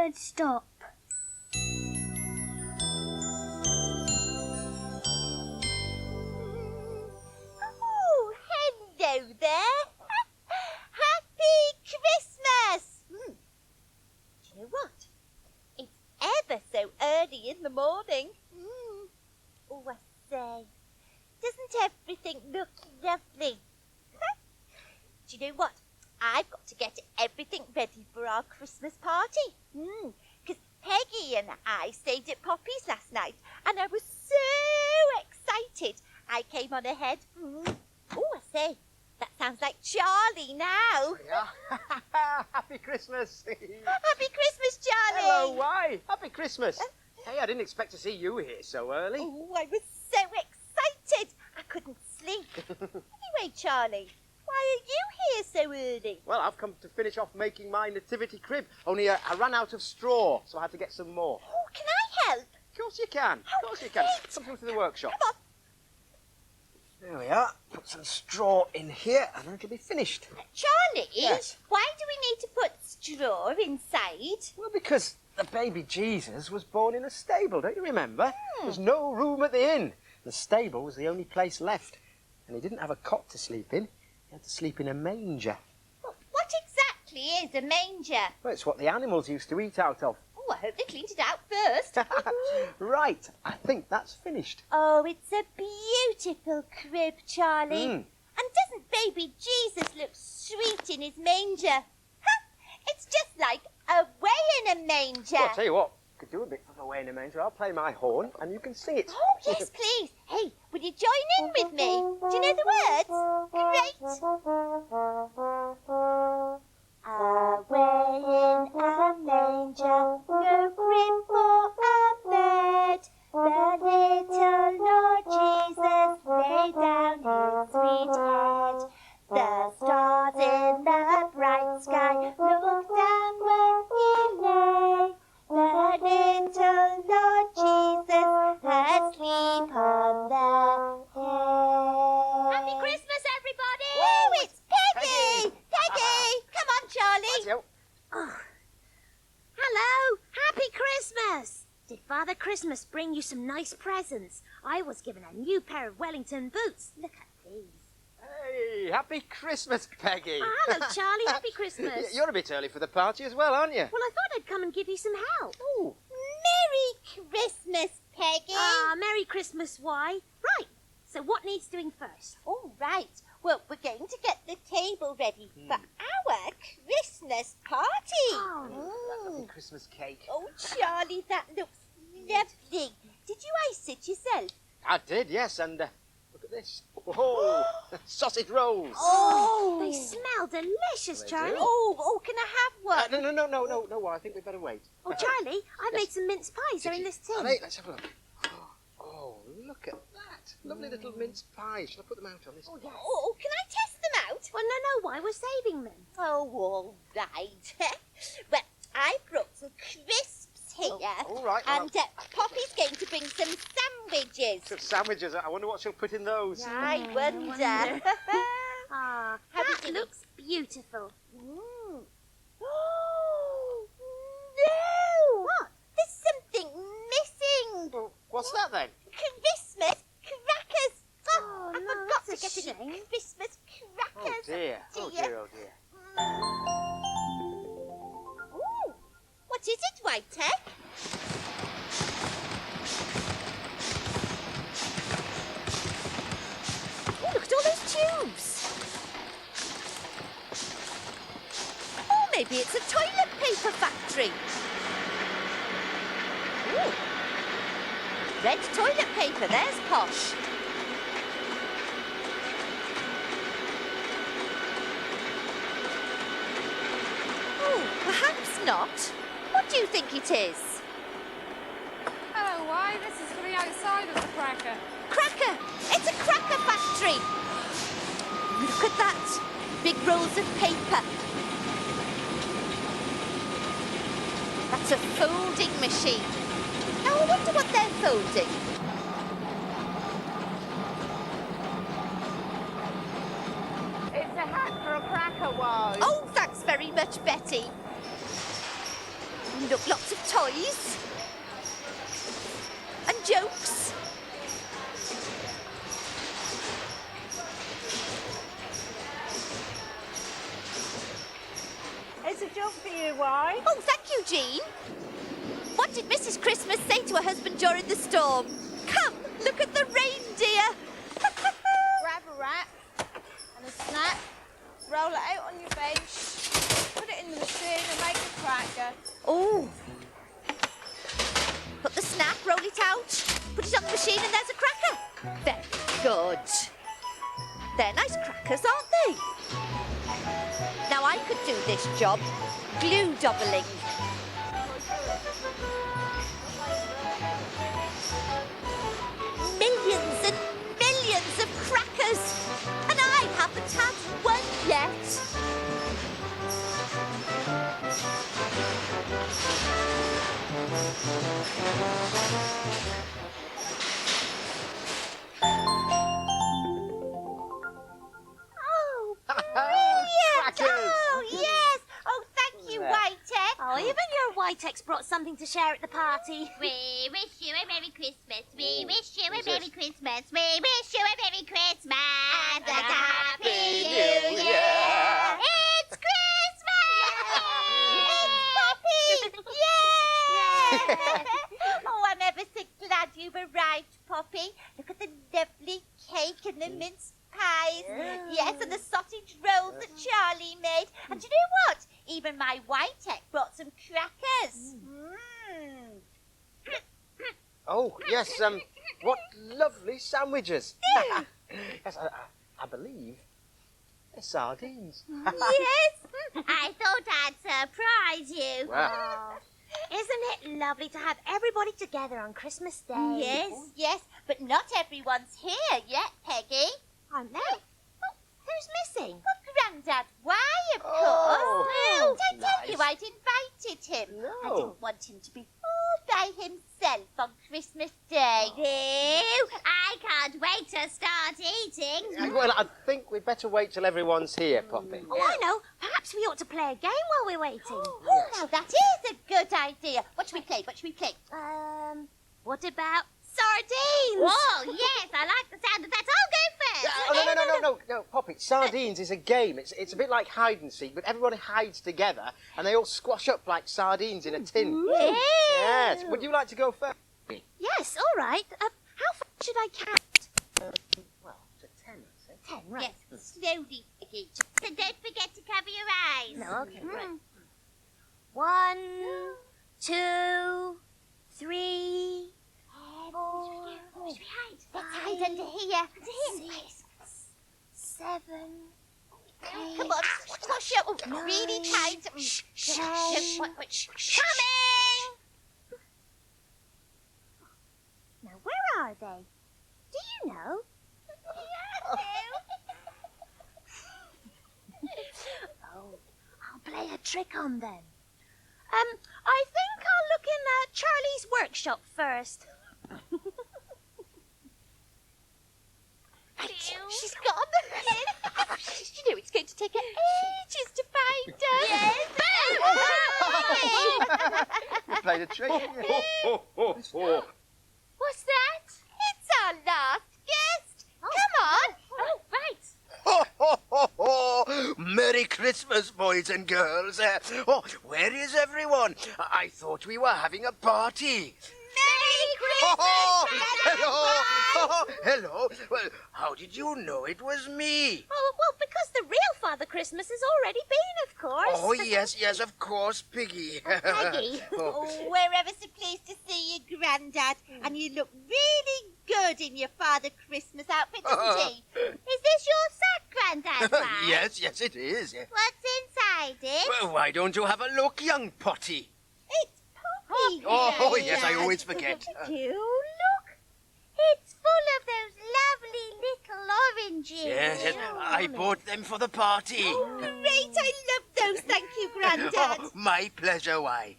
birds stop. Oh, hello there. Happy Christmas. Do you know what? It's ever so early in the morning. Oh, I say, doesn't everything look lovely? Do you know what? I've got to get everything ready for our Christmas party. Because Peggy and I stayed at Poppy's last night, and I was so excited. I came on ahead. Oh, I say, that sounds like Charlie now. Yeah. Happy Christmas. Happy Christmas, Charlie. Hello, why? Happy Christmas. Hey, I didn't expect to see you here so early. Oh, I was so excited. I couldn't sleep. Anyway, Charlie, why are you here so early? Well, I've come to finish off making my nativity crib, only I ran out of straw, so I had to get some more. Oh, can I help? Of course you can. Of course you can. Come through to the workshop. Come on. There we are. Put some straw in here and then it'll be finished. Charlie, Yes. why do we need to put straw inside? Well, because the baby Jesus was born in a stable, don't you remember? There's no room at the inn. The stable was the only place left. And he didn't have a cot to sleep in. He had to sleep in a manger. What exactly is a manger? Well, it's what the animals used to eat out of. Oh, I hope they cleaned it out first. Right, I think that's finished. Oh, it's a beautiful crib, Charlie. Mm. And doesn't baby Jesus look sweet in his manger? It's just like away in a manger. Well, I'll tell you what, you could do a bit from away in a manger. I'll play my horn and you can sing it. Oh, yes, please. Hey, will you join in with me? Do you know the words? Great. Away in a manger, no crib for a bed. The little Lord Jesus lay down his sweet head. The stars in the bright sky looked down where he lay. The little Lord Jesus asleep on the hay. Happy Christmas, everybody! Oh, it's Peggy! Peggy! Come on, Charlie. Rightio. Oh. Hello, happy Christmas! Did Father Christmas bring you some nice presents? I was given a new pair of Wellington boots. Look at these. Hey, happy Christmas, Peggy. Oh, hello, Charlie. Happy Christmas. You're a bit early for the party as well, aren't you? Well, I thought I'd come and give you some help. Oh. Merry Christmas, Peggy. Ah, Merry Christmas, why? Right, so what needs doing first? All right. Well, we're going to get the table ready for our Christmas party. Oh, Lovely Christmas cake. Oh, Charlie, that looks lovely. Did you ice it yourself? I did, yes, and look at this. Whoa, sausage rolls. Oh, they smell delicious, They Charlie. do. Oh, can I have one? No, I think we'd better wait. Oh, Charlie, I've made some mince pies. They're in this tin. Hey, let's have a look. Oh, look at that. Lovely little mince pies. Shall I put them out on this? Oh, can I test them out? Well, no, why? We're saving them. Oh, all right. Well, I brought some crisps here. Oh, all right. And Poppy's going to bring some sandwiches. Some sandwiches. I wonder what she'll put in those. I wonder. Ah, Have you that seen it? looks beautiful. Oh, no! What? There's something missing. Well, what's that then? Christmas crackers. Oh, I no, forgot that's to a get any shame. Christmas crackers. Oh dear. Oh dear. Oh dear. Ooh, what is it, Whitey? Oh, look at all those tubes. Oh, maybe it's a toilet paper factory. Ooh. Red toilet paper, there's posh. Oh, perhaps not. What do you think it is? Hello, why? This is for the outside of the cracker. Cracker! It's a cracker factory! Look at that! Big rolls of paper. That's a folding machine. Now I wonder what they're folding. It's a hat for a cracker, why? Oh, thanks very much, Betty. Look, lots of toys. And jokes. It's a job for you, why? Oh, thank you, Jean. What did Mrs. Christmas say to her husband during the storm? Come, look at the reindeer. Grab a wrap and a snap, roll it out on your bench, put it in the machine and make a cracker. Oh. Put the snap, roll it out, put it on the machine and there's a cracker. Very good. They're nice crackers, aren't they? Now I could do this job. Glue doubling. Millions and millions of crackers. And I haven't had one yet. Oh, Crackers! Oh, yes. Oh, thank you, Whitey. oh, even your Whitex brought something to share at the party. We wish you a Merry Christmas. We wish you a Merry Christmas. We wish you a Merry Christmas and a Happy New Year. It's Christmas! It's Poppy! Yay! Oh, I'm ever so glad you've arrived, Poppy. Look at the lovely cake and the mince pies. Yes, and the sausage rolls that Charlie made. And do you know what? Even my Whitey brought some crackers. Oh, yes, what lovely sandwiches. Yes, I believe they're sardines. Yes, I thought I'd surprise you. Wow. Isn't it lovely to have everybody together on Christmas Day? Yes, yes, but not everyone's here yet, Peggy. I know. Oh, who's missing? Well, Grandad, why, of Oh, course. Don't tell nice. you I'd invited him. I No. didn't want him to be all by himself on Christmas Day. No, I can't wait to start eating. Well, I think we'd better wait till everyone's here, Poppy. Oh, I know. Perhaps we ought to play a game while we're waiting. Oh, now that is a good idea. What should we play? What should we play? What about sardines? Oh, yes, I like the sound of that. I'll go first. No, Poppy. Sardines is a game. It's a bit like hide and seek, but everybody hides together and they all squash up like sardines in a tin. Yes. Would you like to go first? Yes, all right. How far should I count? Well, to 10, I say. 10, right. Yes, slowly, Peggy. So don't forget to cover your eyes. No, okay, right. 1, 2, 3, 4. Let's hide under here. 6, 7. Come on, squash up. Oh, really tight. Coming! Now, where are they? Do you know? Oh, I'll play a trick on them. I think I'll look in Charlie's workshop first. She's gone. You know it's going to take her ages to find her. Yes. You played a trick. What's that? It's our last guest. Come on. Oh, right. Ho, ho, ho, ho! Merry Christmas, boys and girls. Where is everyone? I thought we were having a party. Merry Oh, Christmas, hello! Hello. Well, how did you know it was me? Oh, well, because the real Father Christmas has already been, of course. Oh, yes, of course, Piggy. Peggy. Oh, we're ever so pleased to see you, Grandad. And you look really good in your Father Christmas outfit, doesn't he? Is this your sack, Grandad? Why? Yes, it is. What's inside it? Well, why don't you have a look, young potty? It's Poppy. Oh, yes, I always forget. You look. It's full of those lovely little oranges. Yes, I bought them for the party. Oh, great. I love those. Thank you, Grandad. Oh, my pleasure, why?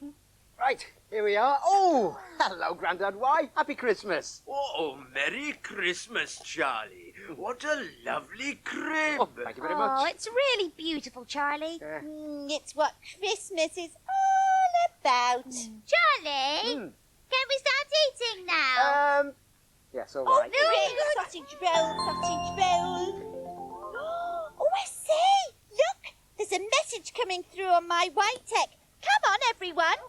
Right, here we are. Oh, hello, Grandad. Why? Happy Christmas. Oh, Merry Christmas, Charlie. What a lovely crib. Oh, thank you very Oh, much. it's really beautiful, Charlie. It's what Christmas is all about. about. Charlie, can we start eating now? Yes, all right. No, sausage roll. Oh, I say, look, there's a message coming through on my white tech. Come on, everyone.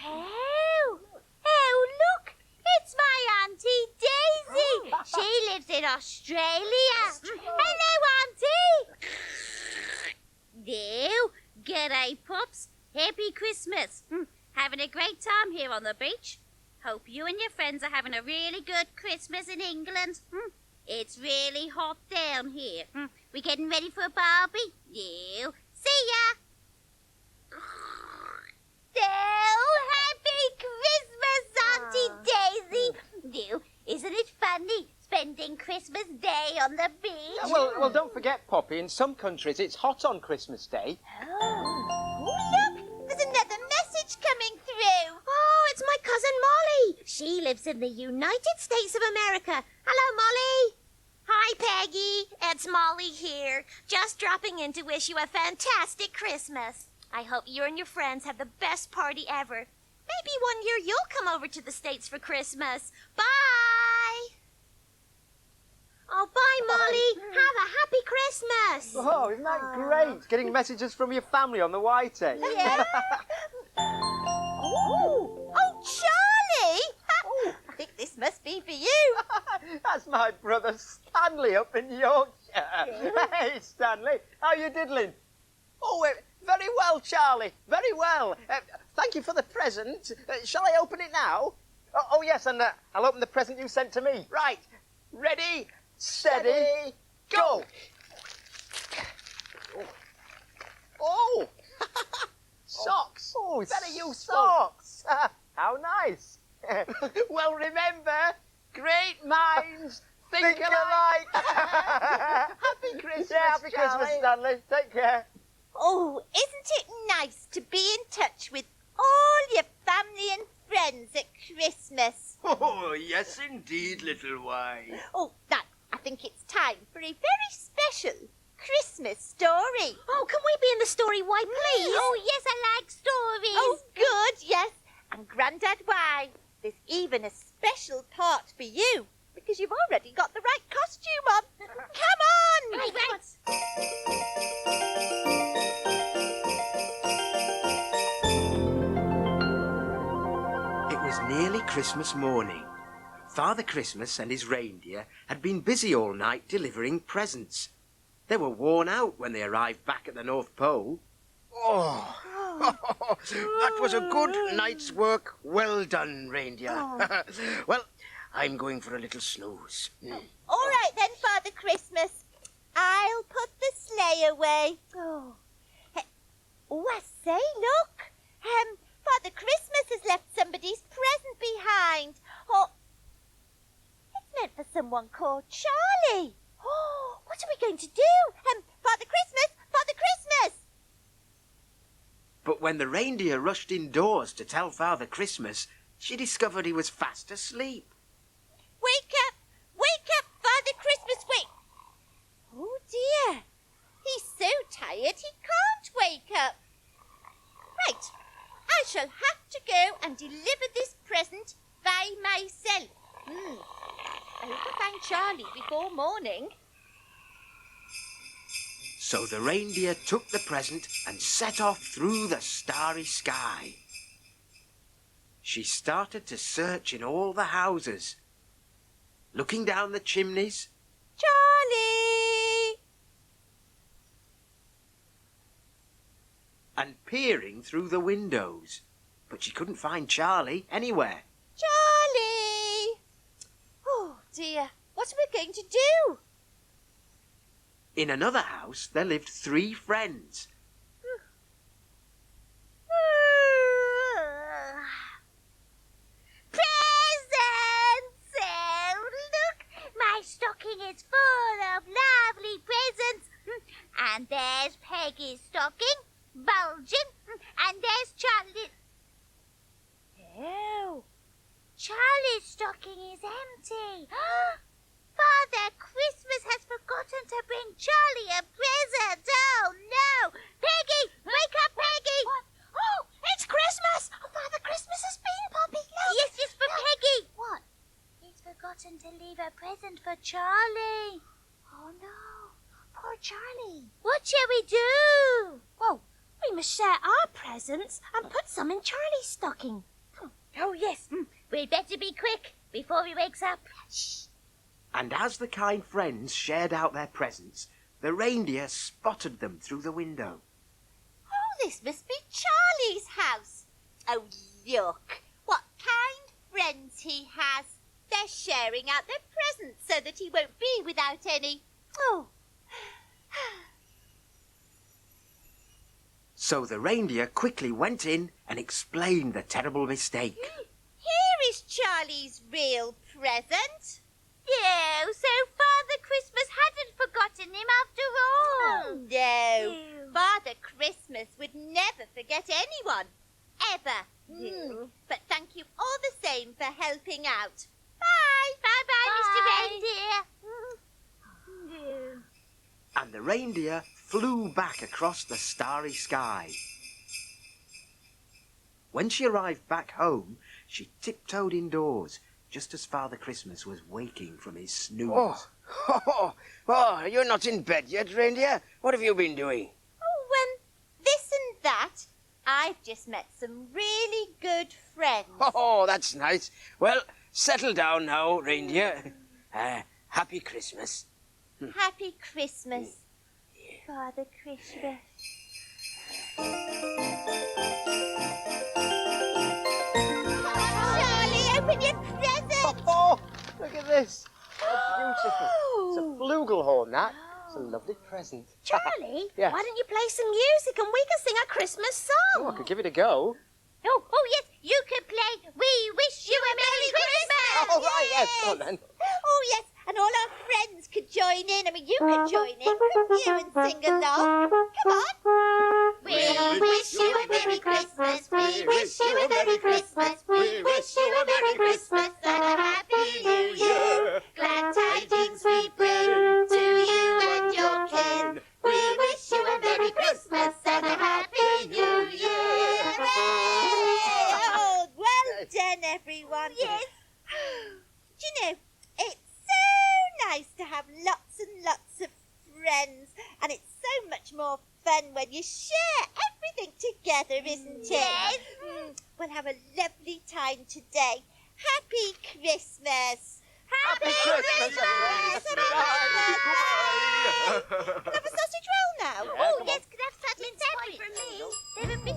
Oh, look, it's my Auntie Daisy. She lives in Australia. Hello, Auntie. No, g'day, pups. Happy Christmas. Having a great time here on the beach. Hope you and your friends are having a really good Christmas in England. It's really hot down here. We getting ready for a barbie? No. See ya. Oh, happy Christmas, Auntie Daisy. No, isn't it funny spending Christmas Day on the beach? Well, don't forget, Poppy, in some countries it's hot on Christmas Day. Oh, look, there's another message coming through. Oh, it's my cousin Molly. She lives in the United States of America. Hello, Molly. Hi, Peggy. It's Molly here. Just dropping in to wish you a fantastic Christmas. I hope you and your friends have the best party ever. Maybe one year you'll come over to the States for Christmas. Bye. Oh, bye, Molly. Have a happy Christmas. Oh, isn't that great? Getting messages from your family on the white tech. Yeah. Oh, Charlie. I think this must be for you. That's my brother Stanley up in Yorkshire. Hey, Stanley, how you diddling? Oh, very well, Charlie, very well. Thank you for the present. Shall I open it now? Oh yes, and I'll open the present you sent to me. Right, ready, steady, go. Oh, socks. Oh, very useful. Socks. How nice. Well, remember, great minds think alike. Happy Christmas, yeah, happy Christmas, Stanley. Take care. Oh, isn't it nice to be in touch with all your family and friends at Christmas? Oh, yes, indeed, little wife. Oh, now, I think it's time for a very special Christmas story. Oh, can we be in the story, why, please? Oh, yes, I like stories. Oh, good, yes. And Grandad, why? There's even a special part for you, because you've already got the right costume on. Come on! Right. It was nearly Christmas morning. Father Christmas and his reindeer had been busy all night delivering presents. They were worn out when they arrived back at the North Pole. Oh, that was a good night's work. Well done, reindeer. Well, I'm going for a little snooze. All right then, Father Christmas. I'll put the sleigh away. Oh, I say, look. Father Christmas has left somebody's present behind. Oh, it's meant for someone called Charlie. Oh, what are we going to do? Father Christmas! Father Christmas! But when the reindeer rushed indoors to tell Father Christmas, she discovered he was fast asleep. Wake up! Wake up, Father Christmas, wake! Oh, dear. He's so tired he can't wake up. Right, I shall have to go and deliver this present by myself. I hope I find Charlie before morning. So the reindeer took the present and set off through the starry sky. She started to search in all the houses, looking down the chimneys, Charlie! and peering through the windows. But she couldn't find Charlie anywhere. Charlie! Oh, dear. What are we going to do? In another house, there lived 3 friends. Presents! Oh, look! My stocking is full of lovely presents. And there's Peggy's stocking, bulging. And there's Charlie. Oh, Charlie's stocking is empty. Father Christmas has forgotten to bring Charlie a present. Oh, no. Peggy! Wake up, Peggy! What? Oh, it's Christmas! present for Charlie. Oh, no. Poor Charlie. What shall we do? Well, we must share our presents and put some in Charlie's stocking. Oh, yes. We'd better be quick before he wakes up. Shh. And as the kind friends shared out their presents, the reindeer spotted them through the window. Oh, this must be Charlie's house. Oh, look. What kind friends he has. They're sharing out their presents so that he won't be without any. Oh. So the reindeer quickly went in and explained the terrible mistake. Here is Charlie's real present. Oh, so Father Christmas hadn't forgotten him after all. No. Father Christmas would never forget anyone. Ever. But thank you all the same for helping out. Bye. Bye-bye, Mr. Reindeer. And the reindeer flew back across the starry sky. When she arrived back home, she tiptoed indoors, just as Father Christmas was waking from his snooze. Oh, you're not in bed yet, reindeer? What have you been doing? Oh, this and that. I've just met some really good friends. Oh, that's nice. Well, settle down now, reindeer. Happy Christmas. Happy Christmas, Father Christmas. Charlie, open your present. Oh, look at this. How beautiful. It's a flugelhorn, that. It's a lovely present. Charlie, Yes. why don't you play some music and we can sing a Christmas Oh, I song? could give it a go. Oh, yes, you could play We Wish You a Merry Christmas. Oh, right, yes. Go on, then. Oh, yes, and all our friends could join in. I mean, you could join in, couldn't you, and sing along? Come on. We wish you a Merry Christmas. We wish you a Merry Christmas. We wish you a Merry Christmas and a Happy New Year. Glad tidings we bring to you and your kin. We wish you a Merry Christmas and a Happy New Year. Oh, well done, everyone. Yes. Do you know, it's so nice to have lots and lots of friends, and it's so much more fun when you share everything together, isn't it? Yes. We'll have a lovely time today. Happy Christmas. Happy Christmas, Have a sausage roll now. Oh, yes, could have something for me. They're a bit